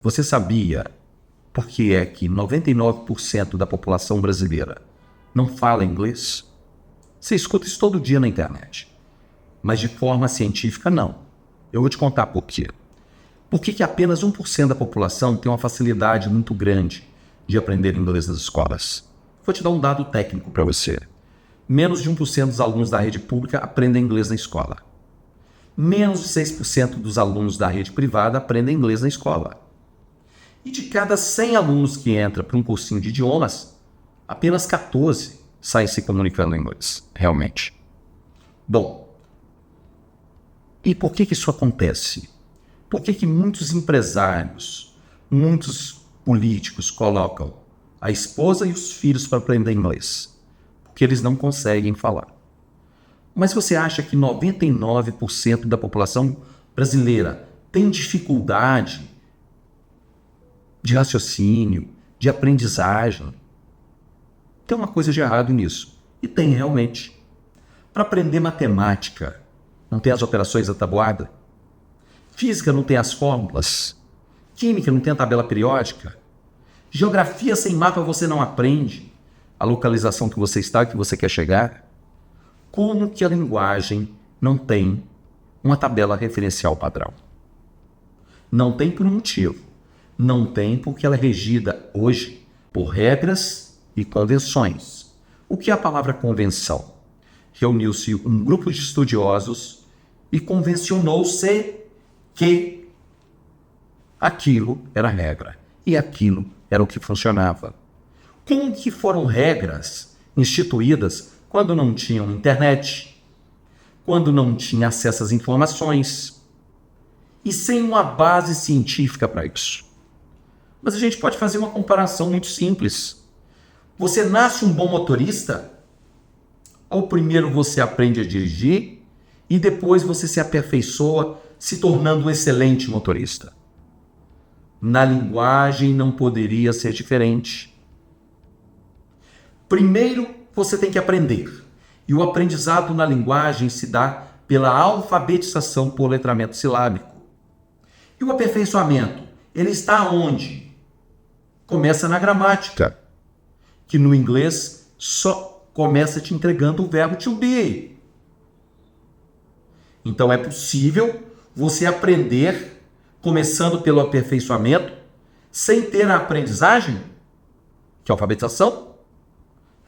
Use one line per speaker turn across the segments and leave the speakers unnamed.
Você sabia por que é que 99% da população brasileira não fala inglês? Você escuta isso todo dia na internet. Mas de forma científica, não. Eu vou te contar por quê. Por que apenas 1% da população tem uma facilidade muito grande de aprender inglês nas escolas? Vou te dar um dado técnico para você. Menos de 1% dos alunos da rede pública aprendem inglês na escola. Menos de 6% dos alunos da rede privada aprendem inglês na escola. E de cada 100 alunos que entram para um cursinho de idiomas, apenas 14 saem se comunicando em inglês, realmente. Bom, e por que isso acontece? Por que muitos empresários, muitos políticos colocam a esposa e os filhos para aprender inglês? Porque eles não conseguem falar. Mas você acha que 99% da população brasileira tem dificuldade de raciocínio, de aprendizagem? Tem uma coisa de errado nisso. E tem realmente. Para aprender matemática, não tem as operações da tabuada? Física não tem as fórmulas? Química não tem a tabela periódica? Geografia sem mapa você não aprende a localização que você está, que você quer chegar? Como que a linguagem não tem uma tabela referencial padrão? Não tem por um motivo. Não tem porque ela é regida hoje por regras e convenções. O que é a palavra convenção? Reuniu-se um grupo de estudiosos e convencionou-se que aquilo era regra e aquilo era o que funcionava. Como que foram regras instituídas quando não tinham internet, quando não tinha acesso às informações e sem uma base científica para isso? Mas a gente pode fazer uma comparação muito simples. Você nasce um bom motorista, ou primeiro você aprende a dirigir e depois você se aperfeiçoa se tornando um excelente motorista? Na linguagem não poderia ser diferente. Primeiro você tem que aprender. E o aprendizado na linguagem se dá pela alfabetização por letramento silábico. E o aperfeiçoamento, ele está onde? Começa na gramática, que no inglês só começa te entregando o verbo to be. Então é possível você aprender, começando pelo aperfeiçoamento, sem ter a aprendizagem, que é a alfabetização.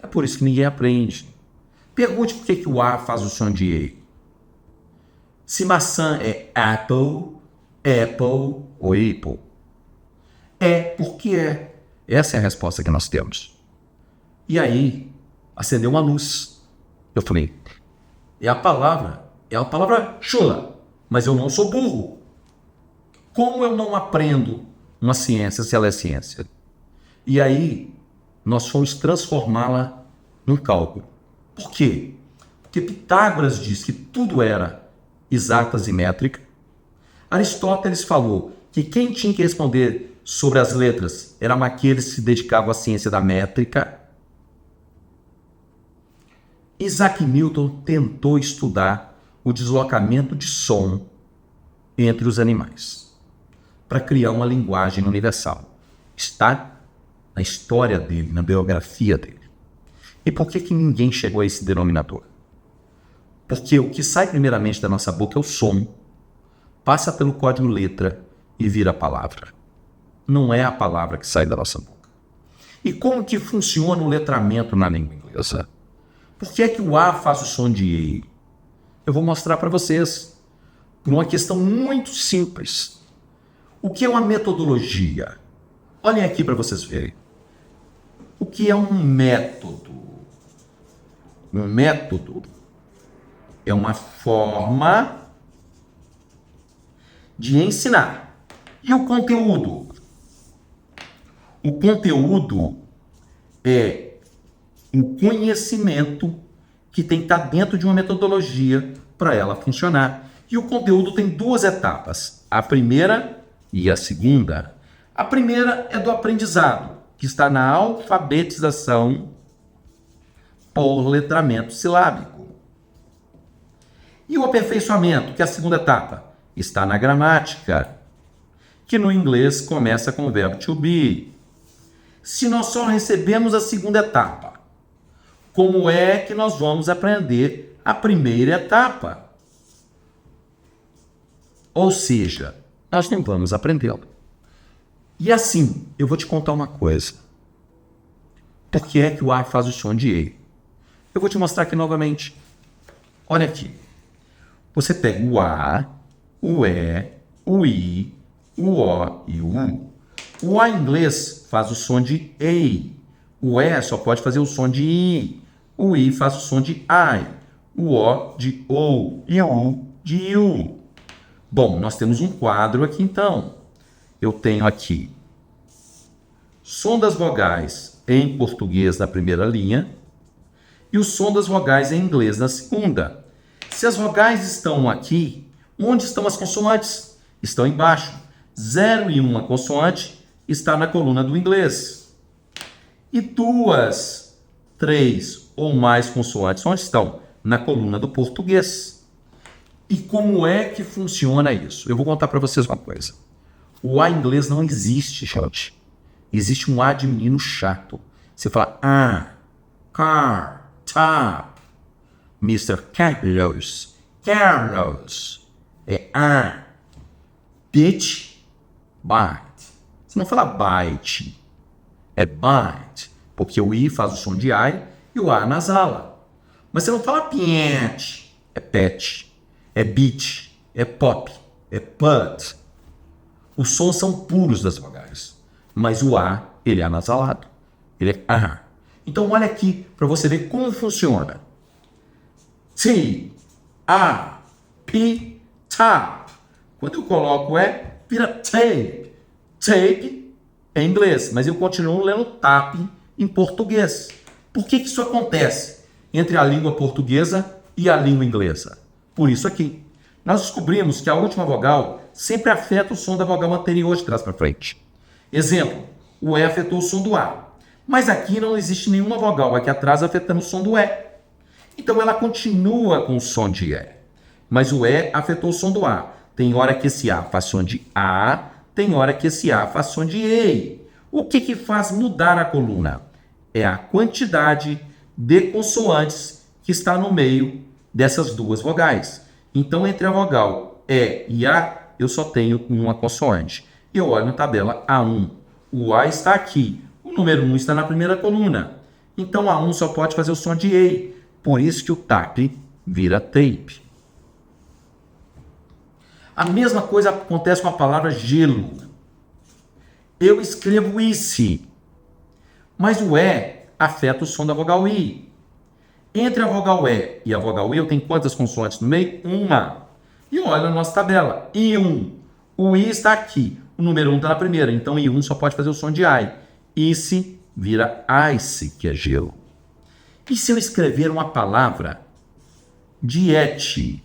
É por isso que ninguém aprende. Pergunte por que o A faz o som de E. Se maçã é apple, apple ou apple. É porque é. Essa é a resposta que nós temos. E aí, acendeu uma luz. Eu falei, é a palavra chula, mas eu não sou burro. Como eu não aprendo uma ciência se ela é ciência? E aí, nós fomos transformá-la num cálculo. Por quê? Porque Pitágoras diz que tudo era exatas e métrica. Aristóteles falou que quem tinha que responder sobre as letras eram aqueles que se dedicavam à ciência da métrica. Isaac Newton tentou estudar o deslocamento de som entre os animais para criar uma linguagem universal. Está na história dele, na biografia dele. E por que ninguém chegou a esse denominador? Porque o que sai primeiramente da nossa boca é o som, passa pelo código letra e vira a palavra. Não é a palavra que sai da nossa boca. E como que funciona o letramento na língua inglesa? Por que é que o A faz o som de E? Eu vou mostrar para vocês por uma questão muito simples. O que é uma metodologia? Olhem aqui para vocês verem. O que é um método? Um método é uma forma de ensinar. E o conteúdo? O conteúdo é um conhecimento que tem que estar dentro de uma metodologia para ela funcionar. E o conteúdo tem duas etapas, a primeira e a segunda. A primeira é do aprendizado, que está na alfabetização por letramento silábico. E o aperfeiçoamento, que é a segunda etapa, está na gramática, que no inglês começa com o verbo to be. Se nós só recebemos a segunda etapa, como é que nós vamos aprender a primeira etapa? Ou seja, nós não vamos aprendê-la. E assim, eu vou te contar uma coisa. Por que é que o A faz o som de E? Eu vou te mostrar aqui novamente. Olha aqui. Você pega o A, o E, o I, o O e o U. O A em inglês faz o som de E. O E só pode fazer o som de I. O I faz o som de I. O O de O. E o U de U. Bom, nós temos um quadro aqui então. Eu tenho aqui som das vogais em português na primeira linha e o som das vogais em inglês na segunda. Se as vogais estão aqui, onde estão as consoantes? Estão embaixo. 0 e 1 a consoante está na coluna do inglês. E 2, 3 ou mais consoantes onde estão? Na coluna do português. E como é que funciona isso? Eu vou contar para vocês uma coisa. O A em inglês não existe, gente. Existe um A de menino chato. Você fala car, top, Mr. Carlos. É A. Bitch, bite. Você não fala bite. É bite. Porque o I faz o som de I e o A nasala. Mas você não fala pet. É pet. É beat, é pop, é put. Os sons são puros das vogais, mas o A, ele é anasalado. Ele é A. Então, olha aqui para você ver como funciona. T, A, P, tap. Quando eu coloco E, vira tape. Tape é em inglês, mas eu continuo lendo tap em português. Por que isso acontece entre a língua portuguesa e a língua inglesa? Por isso aqui. Nós descobrimos que a última vogal sempre afeta o som da vogal anterior de trás para frente. Exemplo, o E afetou o som do A. Mas aqui não existe nenhuma vogal aqui atrás afetando o som do E. Então ela continua com o som de E. Mas o E afetou o som do A. Tem hora que esse A faz som de A, tem hora que esse A faz som de E. O que faz mudar a coluna? É a quantidade de consoantes que está no meio dessas duas vogais. Então, entre a vogal E e A, eu só tenho uma consoante. Eu olho na tabela A1. O A está aqui. O número 1 está na primeira coluna. Então, A1 só pode fazer o som de E. Por isso que o tap vira tape. A mesma coisa acontece com a palavra gelo. Eu escrevo ICE, mas o E afeta o som da vogal I. Entre a vogal E e a vogal I, eu tenho quantas consoantes no meio? Uma. E olha a nossa tabela. I1. O I está aqui. O número 1 está na primeira. Então, I1 só pode fazer o som de I. Ice vira ice, que é gelo. E se eu escrever uma palavra diete,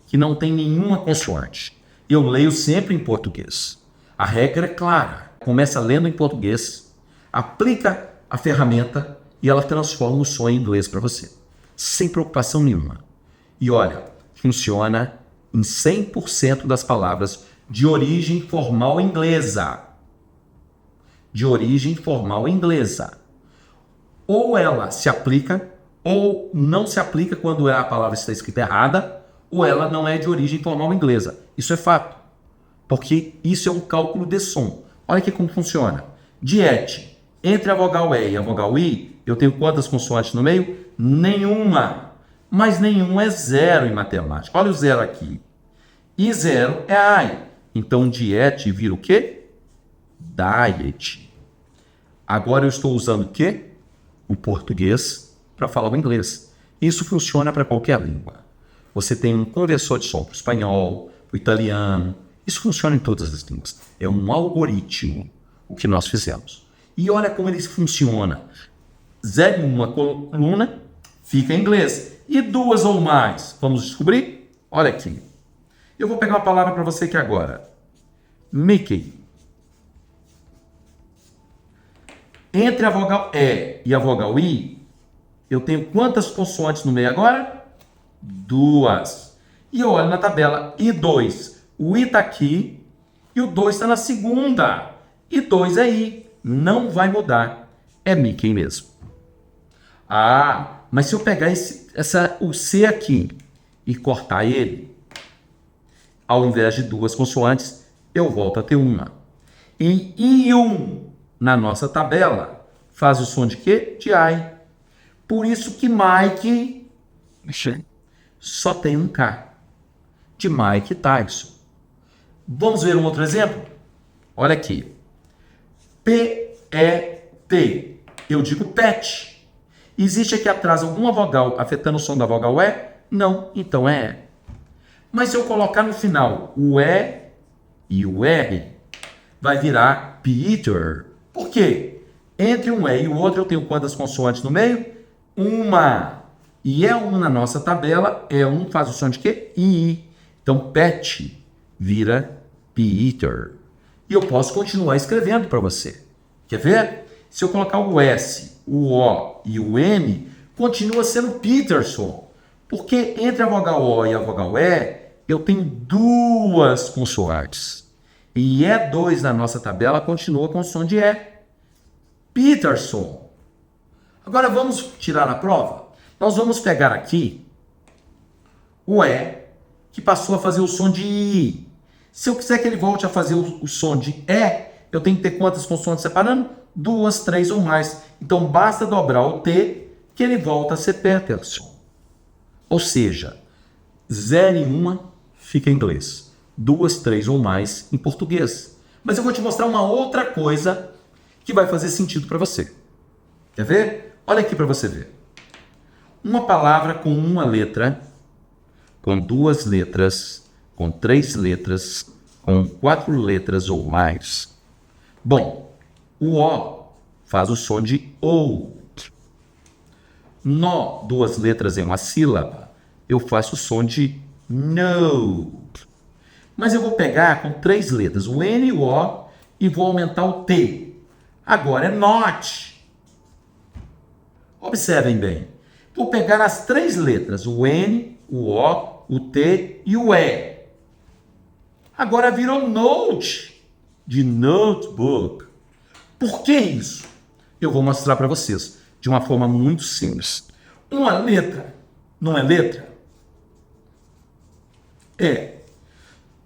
que não tem nenhuma consoante? Eu leio sempre em português. A regra é clara. Começa lendo em português, aplica a ferramenta e ela transforma o som em inglês para você, sem preocupação nenhuma. E olha, funciona em 100% das palavras de origem formal inglesa. De origem formal inglesa. Ou ela se aplica, ou não se aplica quando a palavra está escrita errada, ou ela não é de origem formal inglesa. Isso é fato, porque isso é um cálculo de som. Olha aqui como funciona. Diete. Entre a vogal E e a vogal I, eu tenho quantas consoantes no meio? Nenhuma. Mas nenhum é zero em matemática. Olha o zero aqui. E zero é I. Então, diete vira o quê? Diet. Agora eu estou usando o quê? O português para falar o inglês. Isso funciona para qualquer língua. Você tem um conversor de som para o espanhol, para o italiano. Isso funciona em todas as línguas. É um algoritmo o que nós fizemos. E olha como ele funciona. 0 em uma coluna fica em inglês. E 2 ou mais, vamos descobrir? Olha aqui. Eu vou pegar uma palavra para você aqui agora. Mickey. Entre a vogal E e a vogal I, eu tenho quantas consoantes no meio agora? 2. E eu olho na tabela I2. O I está aqui E o 2 está na segunda. E 2 é I. Não vai mudar. É Mickey mesmo. Ah, mas se eu pegar o C aqui e cortar ele, ao invés de duas consoantes, eu volto a ter uma. E I1 na nossa tabela faz o som de quê? De I. Por isso que Mike só tem um K. De Mike Tyson. Vamos ver um outro exemplo? Olha aqui. P-E-T. Eu digo pet. Existe aqui atrás alguma vogal afetando o som da vogal E? Não, então é E. Mas se eu colocar no final o E e o R, vai virar Peter. Por quê? Entre um E e o outro eu tenho quantas consoantes no meio? Uma. E E1 na nossa tabela, E1 faz o som de quê? I. Então pet vira Peter. E eu posso continuar escrevendo para você. Quer ver? Se eu colocar o S, o O e o M, continua sendo Peterson. Porque entre a vogal O e a vogal E, eu tenho duas consoantes. E E2 na nossa tabela continua com o som de E. Peterson. Agora vamos tirar a prova? Nós vamos pegar aqui o E, que passou a fazer o som de I. Se eu quiser que ele volte a fazer o som de E, eu tenho que ter quantas consoantes separando? 2, 3 ou mais. Então basta dobrar o T que ele volta a ser Peterson. Ou seja, 0 e 1 fica em inglês. 2, 3 ou mais em português. Mas eu vou te mostrar uma outra coisa que vai fazer sentido para você. Quer ver? Olha aqui para você ver. Uma palavra com uma letra, com duas letras, com 3 letras, com 4 letras ou mais. Bom, o O faz o som de OU. No, 2 letras em uma sílaba, eu faço o som de NO. Mas eu vou pegar com 3 letras, o N e o O, e vou aumentar o T. Agora é NOT. Observem bem. Vou pegar as 3 letras, o N, o O, o T e o E. Agora virou NOTE, de notebook. Por que isso? Eu vou mostrar para vocês de uma forma muito simples. Uma letra não é letra? É.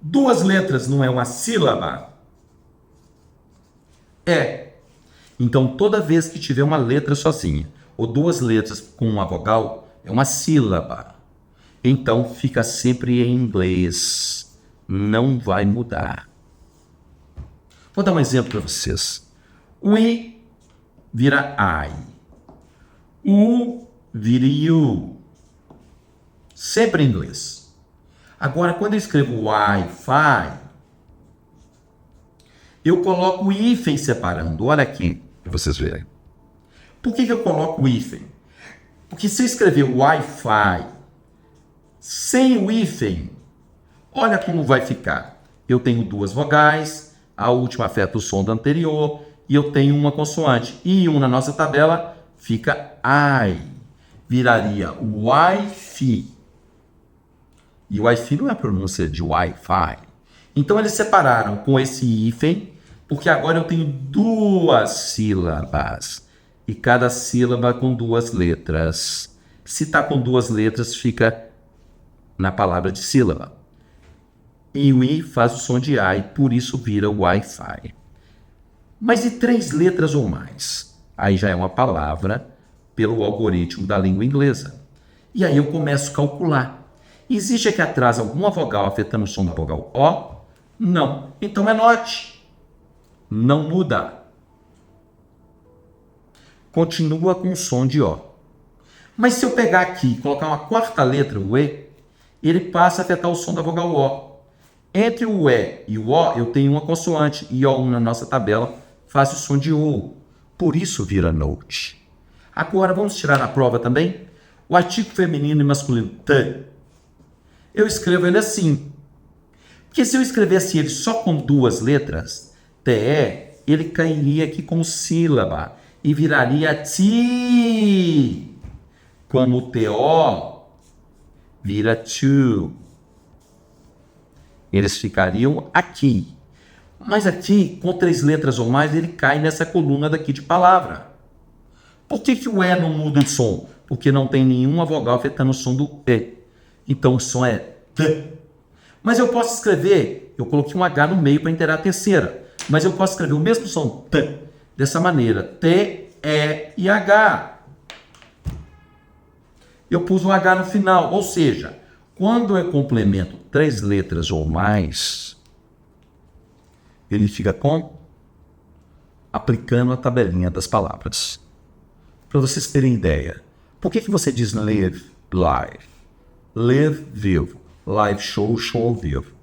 2 letras não é uma sílaba? É. Então, toda vez que tiver uma letra sozinha, ou 2 letras com uma vogal, é uma sílaba. Então, fica sempre em inglês. Não vai mudar. Vou dar um exemplo para vocês. O I vira I. O vira you. Sempre em inglês. Agora, quando eu escrevo Wi-Fi, eu coloco o hífen separando. Olha aqui, para vocês verem. Por que eu coloco o hífen? Porque se eu escrever Wi-Fi sem o hífen, olha como vai ficar. Eu tenho 2 vogais, a última afeta o som da anterior, e eu tenho uma consoante. E um na nossa tabela fica I. Viraria Wi-Fi. E o Wi-Fi não é a pronúncia de Wi-Fi. Então eles separaram com esse hífen, porque agora eu tenho 2 sílabas. E cada sílaba com 2 letras. Se está com 2 letras, fica na palavra de sílaba. E o I faz o som de I, por isso vira Wi-Fi. Mas e 3 letras ou mais? Aí já é uma palavra pelo algoritmo da língua inglesa. E aí eu começo a calcular. Existe aqui atrás alguma vogal afetando o som da vogal O? Não. Então é NOT. Não muda. Continua com o som de O. Mas se eu pegar aqui e colocar uma 4ª letra, o E, ele passa a afetar o som da vogal O. Entre o E e o O, eu tenho uma consoante, e O1 na nossa tabela faz o som de O. Por isso vira note. Agora vamos tirar a prova também? O artigo feminino e masculino t, eu escrevo ele assim. Porque se eu escrevesse ele só com 2 letras, TE, ele cairia aqui como sílaba e viraria ti. Como o TO vira to. Eles ficariam aqui. Mas aqui, com 3 letras ou mais, ele cai nessa coluna daqui de palavra. Por que o E não muda o som? Porque não tem nenhuma vogal afetando o som do E. Então o som é T. Mas eu posso escrever, eu coloquei um H no meio para inteirar a terceira, mas eu posso escrever o mesmo som T, dessa maneira, T, E e H. Eu pus um H no final, ou seja, quando eu complemento 3 letras ou mais, ele fica com aplicando a tabelinha das palavras. Para vocês terem ideia, por que você diz live, live? Live, vivo. Live, show, show ao vivo.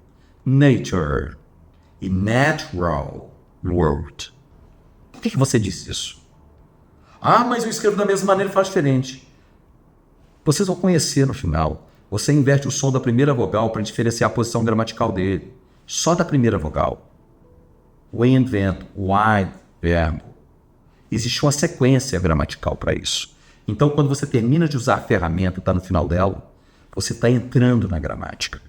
Nature e natural world. Por que você diz isso? Ah, mas eu escrevo da mesma maneira e faço diferente. Vocês vão conhecer no final. Você inverte o som da primeira vogal para diferenciar a posição gramatical dele. Só da primeira vogal. When, vento, why, verbo. Existe uma sequência gramatical para isso. Então, quando você termina de usar a ferramenta, está no final dela, você está entrando na gramática.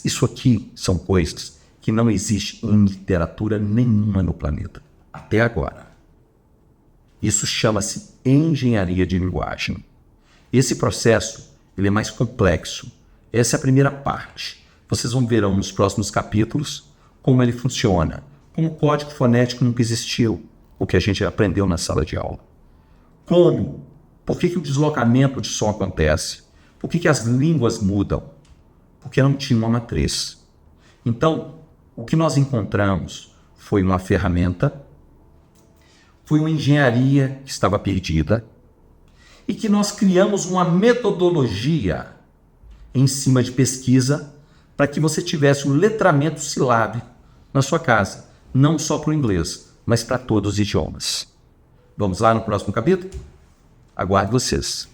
Isso aqui são coisas que não existem em literatura nenhuma no planeta, até agora. Isso chama-se engenharia de linguagem. Esse processo ele é mais complexo. Essa é a primeira parte. Vocês vão ver nos próximos capítulos como ele funciona, como o código fonético nunca existiu, o que a gente aprendeu na sala de aula. Como? Por que o deslocamento de som acontece? Por que as línguas mudam? Porque não tinha uma matriz. Então, o que nós encontramos foi uma ferramenta, foi uma engenharia que estava perdida e que nós criamos uma metodologia em cima de pesquisa para que você tivesse um letramento silábico na sua casa, não só para o inglês, mas para todos os idiomas. Vamos lá no próximo capítulo? Aguardo vocês.